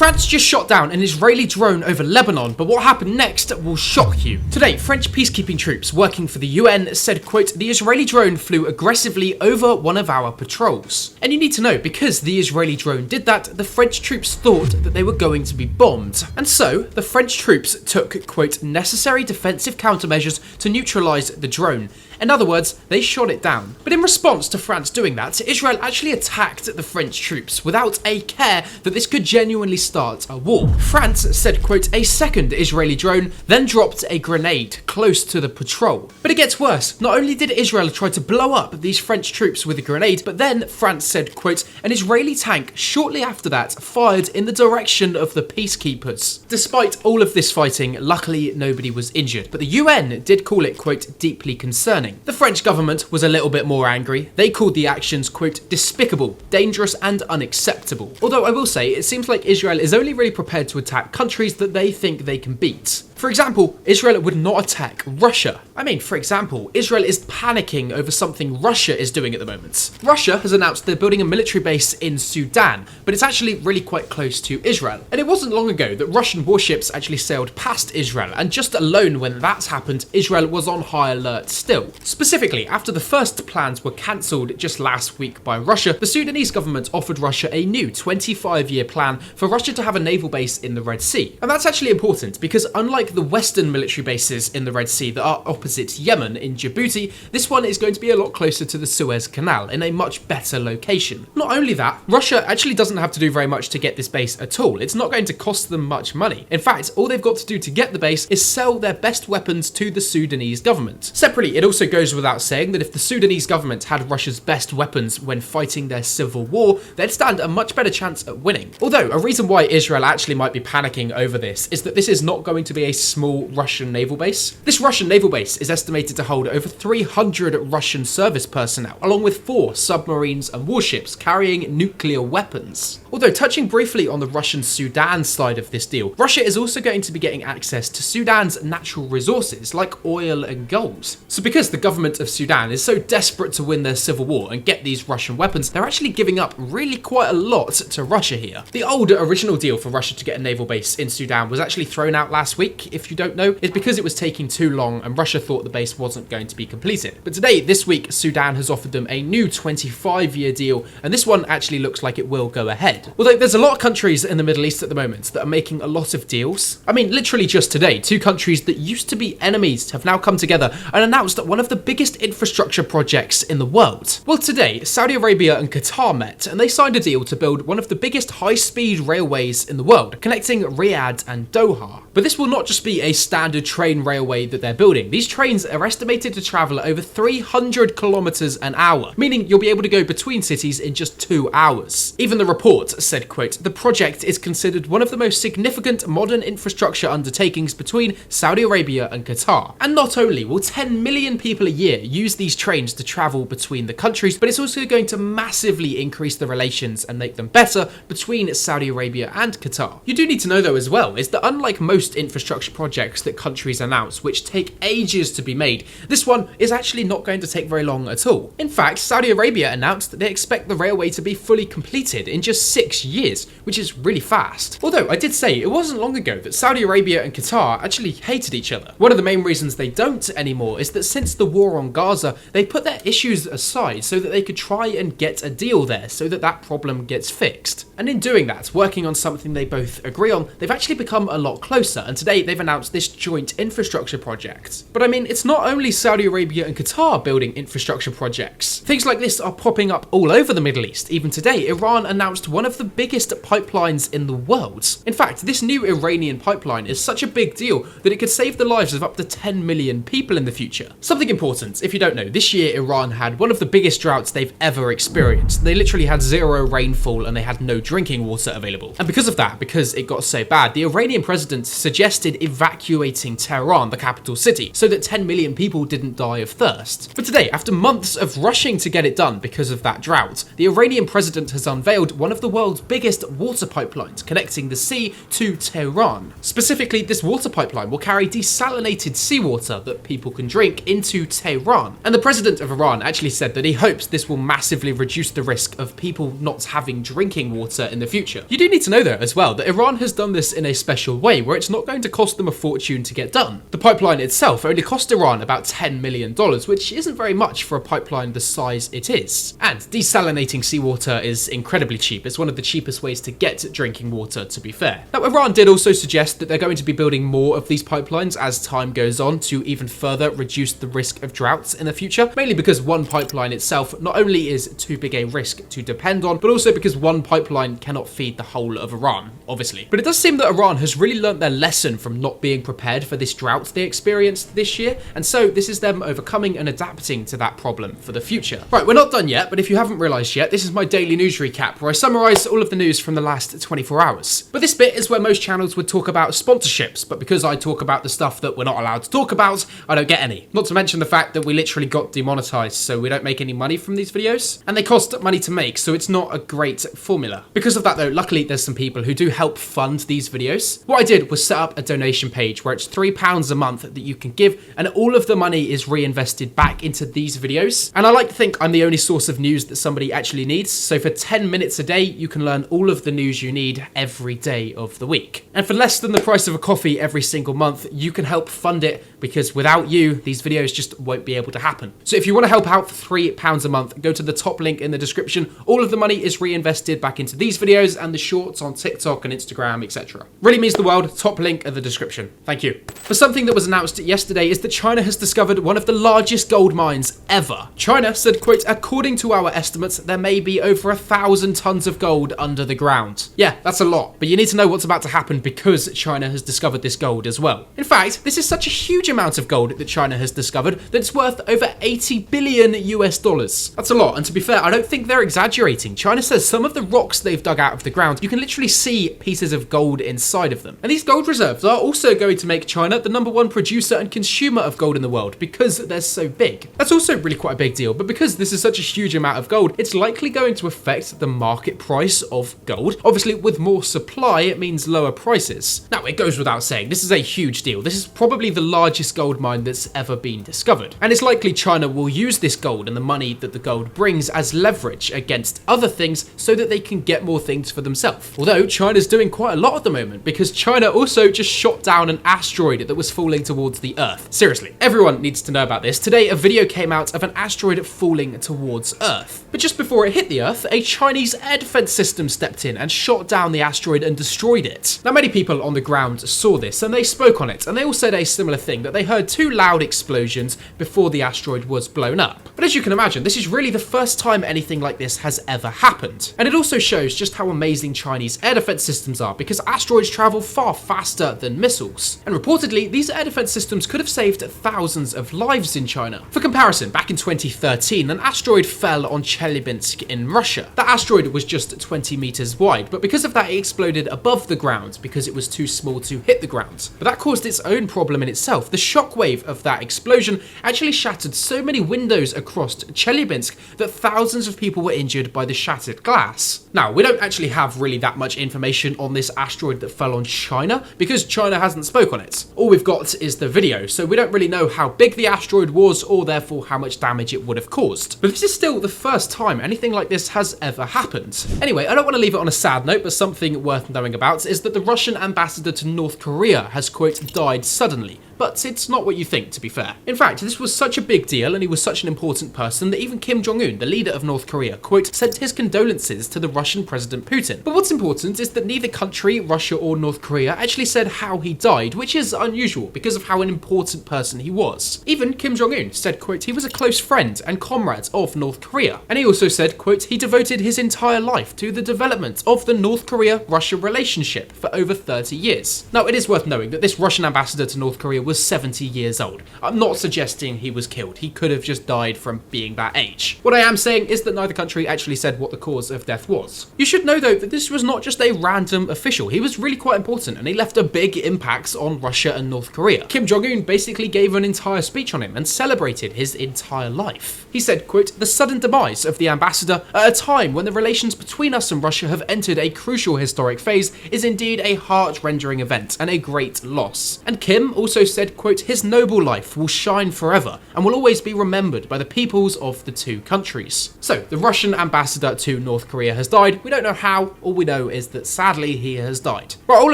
France just shot down an Israeli drone over Lebanon, but what happened next will shock you. Today, French peacekeeping troops working for the UN said, quote, the Israeli drone flew aggressively over one of our patrols. And you need to know, because the Israeli drone did that, the French troops thought that they were going to be bombed. And so, the French troops took, quote, necessary defensive countermeasures to neutralize the drone. In other words, they shot it down. But in response to France doing that, Israel actually attacked the French troops without a care that this could genuinely start a war. France said, quote, a second Israeli drone then dropped a grenade close to the patrol. But it gets worse. Not only did Israel try to blow up these French troops with a grenade, but then France said, quote, an Israeli tank shortly after that fired in the direction of the peacekeepers. Despite all of this fighting, luckily nobody was injured, but the UN did call it, quote, deeply concerning. The French government was a little bit more angry. They called the actions, quote, despicable, dangerous and unacceptable. Although I will say, it seems like Israel is only really prepared to attack countries that they think they can beat. For example, Israel would not attack Russia. I mean, for example, Israel is panicking over something Russia is doing at the moment. Russia has announced they're building a military base in Sudan, but it's actually really quite close to Israel. And it wasn't long ago that Russian warships actually sailed past Israel, and just alone when that's happened, Israel was on high alert still. Specifically, after the first plans were cancelled just last week by Russia, the Sudanese government offered Russia a new 25-year plan for Russia to have a naval base in the Red Sea. And that's actually important because unlike the Western military bases in the Red Sea that are opposite Yemen in Djibouti, this one is going to be a lot closer to the Suez Canal in a much better location. Not only that, Russia actually doesn't have to do very much to get this base at all. It's not going to cost them much money. In fact, all they've got to do to get the base is sell their best weapons to the Sudanese government. Separately, it also goes without saying that if the Sudanese government had Russia's best weapons when fighting their civil war, they'd stand a much better chance at winning. Although, a reason why Israel actually might be panicking over this is that this is not going to be a small Russian naval base. This Russian naval base is estimated to hold over 300 Russian service personnel, along with 4 submarines and warships carrying nuclear weapons. Although touching briefly on the Russian Sudan side of this deal, Russia is also going to be getting access to Sudan's natural resources like oil and gold. So because the government of Sudan is so desperate to win their civil war and get these Russian weapons, they're actually giving up really quite a lot to Russia here. The old original deal for Russia to get a naval base in Sudan was actually thrown out last week, if you don't know, is because it was taking too long and Russia thought the base wasn't going to be completed. But today, this week, Sudan has offered them a new 25-year deal, and this one actually looks like it will go ahead. Although there's a lot of countries in the Middle East at the moment that are making a lot of deals. I mean, literally just today, 2 countries that used to be enemies have now come together and announced that one of the biggest infrastructure projects in the world. Well, today, Saudi Arabia and Qatar met, and they signed a deal to build one of the biggest high-speed railways in the world, connecting Riyadh and Doha. But this will not just be a standard train railway that they're building. These trains are estimated to travel at over 300 kilometers an hour, meaning you'll be able to go between cities in just 2 hours. Even the report said, quote, the project is considered one of the most significant modern infrastructure undertakings between Saudi Arabia and Qatar. And not only will 10 million people a year use these trains to travel between the countries, but it's also going to massively increase the relations and make them better between Saudi Arabia and Qatar. You do need to know though as well, is that unlike most infrastructure projects that countries announce, which take ages to be made, this one is actually not going to take very long at all. In fact, Saudi Arabia announced that they expect the railway to be fully completed in just 6 years, which is really fast. Although I did say it wasn't long ago that Saudi Arabia and Qatar actually hated each other. One of the main reasons they don't anymore is that since the war on Gaza, they put their issues aside so that they could try and get a deal there so that that problem gets fixed. And in doing that, working on something they both agree on, they've actually become a lot closer, and today they've announced this joint infrastructure project. But I mean, it's not only Saudi Arabia and Qatar building infrastructure projects. Things like this are popping up all over the Middle East. Even today, Iran announced one of the biggest pipelines in the world. In fact, this new Iranian pipeline is such a big deal that it could save the lives of up to 10 million people in the future. Something important, if you don't know, this year Iran had one of the biggest droughts they've ever experienced. They literally had 0 rainfall and they had no drinking water available. And because of that, because it got so bad, the Iranian president suggested evacuating Tehran, the capital city, so that 10 million people didn't die of thirst. But today, after months of rushing to get it done because of that drought, the Iranian president has unveiled one of the world's biggest water pipelines connecting the sea to Tehran. Specifically, this water pipeline will carry desalinated seawater that people can drink into Tehran. And the president of Iran actually said that he hopes this will massively reduce the risk of people not having drinking water in the future. You do need to know though as well that Iran has done this in a special way where it's not going to cost them a fortune to get done. The pipeline itself only cost Iran about $10 million, which isn't very much for a pipeline the size it is. And desalinating seawater is incredibly cheap. It's one of the cheapest ways to get drinking water, to be fair. Now, Iran did also suggest that they're going to be building more of these pipelines as time goes on to even further reduce the risk of droughts in the future, mainly because one pipeline itself not only is too big a risk to depend on, but also because one pipeline cannot feed the whole of Iran, obviously. But it does seem that Iran has really learnt their lesson from not being prepared for this drought they experienced this year, and so this is them overcoming and adapting to that problem for the future. Right, we're not done yet, but if you haven't realised yet, this is my daily news recap where I summarise all of the news from the last 24 hours. But this bit is where most channels would talk about sponsorships, but because I talk about the stuff that we're not allowed to talk about, I don't get any. Not to mention the fact that we literally got demonetized, so we don't make any money from these videos, and they cost money to make, so it's not a great formula. Because of that though, luckily there's some people who do help fund these videos. What I did was set up a donation page where it's £3 a month that you can give, and all of the money is reinvested back into these videos. And I like to think I'm the only source of news that somebody actually needs, so for 10 minutes a day, you can learn all of the news you need every day of the week. And for less than the price of a coffee every single month, you can help fund it, because without you, these videos just won't be able to happen. So if you want to help out for £3 a month, go to the top link in the description. All of the money is reinvested back into these videos and the shorts on TikTok and Instagram, etc. Really means the world. Top link in the description. Thank you. For something that was announced yesterday is that China has discovered one of the largest gold mines ever. China said, quote, according to our estimates, there may be over 1,000 tons of gold under the ground. Yeah, that's a lot, but you need to know what's about to happen because China has discovered this gold as well. In fact, this is such a huge amount of gold that China has discovered that it's worth over 80 billion US dollars. That's a lot, and to be fair, I don't think they're exaggerating. China says some of the rocks they've dug out of the ground, you can literally see pieces of gold inside of them. And these gold reserves are also going to make China the #1 producer and consumer of gold in the world because they're so big. That's also really quite a big deal, but because this is such a huge amount of gold, it's likely going to affect the market price of gold. Obviously, with more supply, it means lower prices. Now, it goes without saying, this is a huge deal. This is probably the largest gold mine that's ever been discovered. And it's likely China will use this gold and the money that the gold brings as leverage against other things so that they can get more things for themselves. Although China's doing quite a lot at the moment because China also just shot down an asteroid that was falling towards the Earth. Seriously, everyone needs to know about this. Today, a video came out of an asteroid falling towards Earth. But just before it hit the Earth, a Chinese air defense system stepped in and shot down the asteroid and destroyed it. Now, many people on the ground saw this and they spoke on it, and they all said a similar thing, that they heard 2 loud explosions before the asteroid was blown up. But as you can imagine, this is really the first time anything like this has ever happened. And it also shows just how amazing Chinese air defense systems are, because asteroids travel far faster than missiles. And reportedly, these air defense systems could have saved thousands of lives in China. For comparison, back in 2013, an asteroid fell on Chelyabinsk in Russia. That asteroid was just 20 meters wide, but because of that, it exploded above the ground because it was too small to hit the ground. But that caused its own problem in itself. The shockwave of that explosion actually shattered so many windows across Chelyabinsk that thousands of people were injured by the shattered glass. Now, we don't actually have really that much information on this asteroid that fell on China because China hasn't spoke on it. All we've got is the video, so we don't really know how big the asteroid was or therefore how much damage it would have caused. But this is still the first time anything like this has ever happened. Anyway, I don't want to leave it on a sad note, but something worth knowing about is that the Russian ambassador to North Korea has, quote, died suddenly. But it's not what you think, to be fair. In fact, this was such a big deal and he was such an important person that even Kim Jong-un, the leader of North Korea, quote, sent his condolences to the Russian President Putin. But what's important is that neither country, Russia or North Korea, actually said how he died, which is unusual because of how an important person he was. Even Kim Jong-un said, quote, he was a close friend and comrade of North Korea. And he also said, quote, he devoted his entire life to the development of the North Korea-Russia relationship for over 30 years. Now, it is worth knowing that this Russian ambassador to North Korea was was 70 years old. I'm not suggesting he was killed. He could have just died from being that age. What I am saying is that neither country actually said what the cause of death was. You should know though that this was not just a random official. He was really quite important and he left a big impact on Russia and North Korea. Kim Jong-un basically gave an entire speech on him and celebrated his entire life. He said, quote, "The sudden demise of the ambassador at a time when the relations between us and Russia have entered a crucial historic phase is indeed a heart-rending event and a great loss." And Kim also said, quote, "His noble life will shine forever and will always be remembered by the peoples of the two countries." So, the Russian ambassador to North Korea has died. We don't know how. All we know is that sadly he has died. Well, all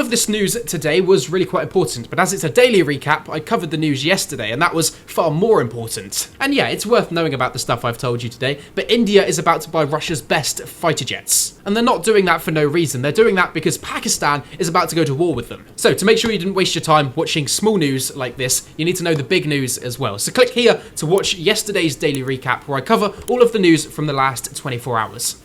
of this news today was really quite important, but as it's a daily recap, I covered the news yesterday and that was far more important. And yeah, it's worth knowing about the stuff I've told you today, but India is about to buy Russia's best fighter jets. And they're not doing that for no reason. They're doing that because Pakistan is about to go to war with them. So to make sure you didn't waste your time watching small news like this, you need to know the big news as well. So click here to watch yesterday's daily recap where I cover all of the news from the last 24 hours.